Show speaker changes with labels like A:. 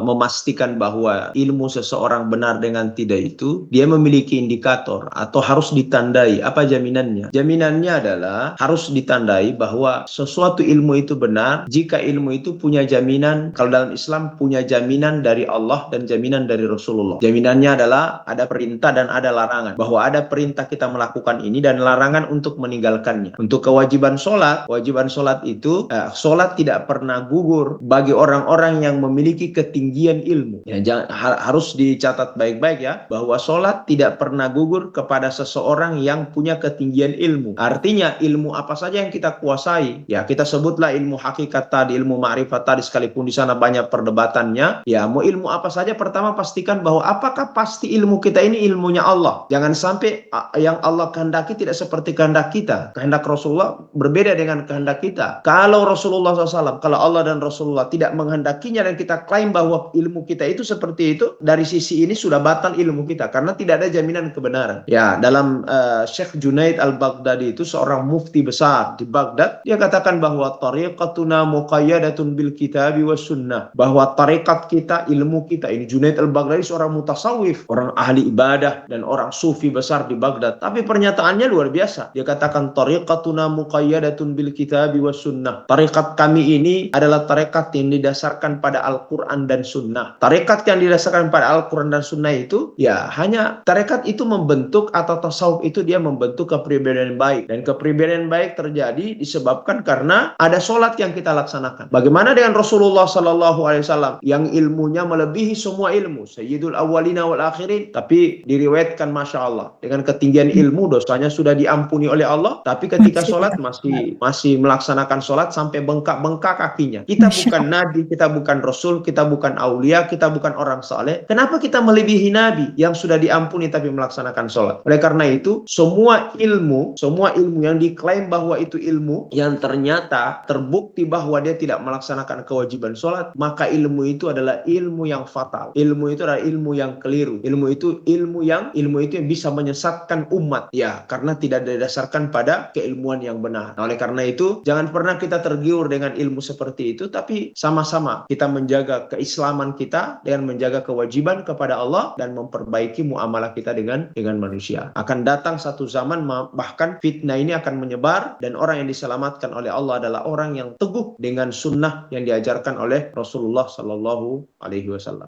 A: memastikan bahwa ilmu seseorang benar dengan tidak itu, dia memiliki indikator atau harus ditandai. Apa jaminannya? Jaminannya adalah harus ditandai bahwa sesuatu ilmu itu benar jika ilmu itu punya jaminan. Kalau dalam Islam punya jaminan dari Allah dan jaminan dari Rasulullah. Jaminannya adalah ada perintah dan ada larangan. Bahwa ada perintah kita melakukan ini dan larangan untuk meninggalkannya. Untuk kewajiban sholat itu sholat tidak pernah gugur bagi orang-orang yang memiliki ketinggian ilmu. Ya, harus dicatat baik-baik ya, bahwa sholat tidak pernah gugur kepada seseorang yang punya ketinggian ilmu. Artinya ilmu apa saja yang kita kuasai, ya kita sebutlah ilmu hakikat tadi, ilmu ma'rifat tadi, sekalipun di sana banyak perdebatannya. Ya, mau ilmu apa saja, pertama pastikan bahwa apakah pasti ilmu kita ini ilmunya Allah. Jangan sampai yang Allah kehendaki tidak seperti kehendak kita. Kehendak Rasulullah berbeda dengan kehendak kita. Kalau Rasulullah SAW, kalau Allah dan Rasulullah tidak menghendakinya dan kita klaim bahwa ilmu kita itu seperti itu, dari sisi ini sudah batal ilmu kita karena tidak ada jaminan kebenaran. Ya, dalam Syekh Junaid Al-Baghdadi itu seorang mufti besar di Baghdad, dia katakan bahwa tariqatuna muqayyadatun bil kitabi was sunnah, bahwa tarekat kita, ilmu kita, ini Junaid Al-Baghdadi seorang mutasawif, orang ahli ibadah dan orang sufi besar di Baghdad, tapi pernyataannya luar biasa. Dia katakan tariqatuna muqayyadatun bil kitabi was sunnah, tarekat kami ini adalah tarekat yang didasarkan pada Al-Quran dan Sunnah. Tarekat yang didasarkan pada Al-Quran dan Sunnah itu, ya hanya tarekat itu membentuk, atau tasawuf itu dia membentuk kepribadian baik. Dan kepribadian baik terjadi disebabkan karena ada sholat yang kita laksanakan. Bagaimana dengan Rasulullah SAW yang ilmunya melebihi semua ilmu, Sayyidul Awwalina wal Akhirin, tapi diriwayatkan Masya Allah, dengan ketinggian ilmu dosanya sudah diampuni oleh Allah, tapi ketika sholat masih melaksanakan sholat sampai bengkak-bengkak kakinya. Kita bukan nabi, kita bukan rasul, kita bukan aulia, kita bukan orang saleh. Kenapa kita melebihi nabi yang sudah diampuni tapi melaksanakan sholat? Oleh karena itu, semua ilmu yang diklaim bahwa itu ilmu, yang ternyata terbukti bahwa dia tidak melaksanakan kewajiban sholat, maka ilmu itu adalah ilmu yang fatal. Ilmu itu adalah ilmu yang keliru. Ilmu itu yang bisa menyesatkan umat. Ya, karena tidak didasarkan pada keilmuan yang benar. Nah, oleh karena itu, jangan pernah kita tergiur dengan ilmu seperti itu, tapi sama-sama kita menjaga keislaman kita dengan menjaga kewajiban kepada Allah dan memperbaiki muamalah kita dengan manusia. Akan datang satu zaman bahkan fitnah ini akan menyebar, dan orang yang diselamatkan oleh Allah adalah orang yang teguh dengan sunnah yang diajarkan oleh Rasulullah SAW.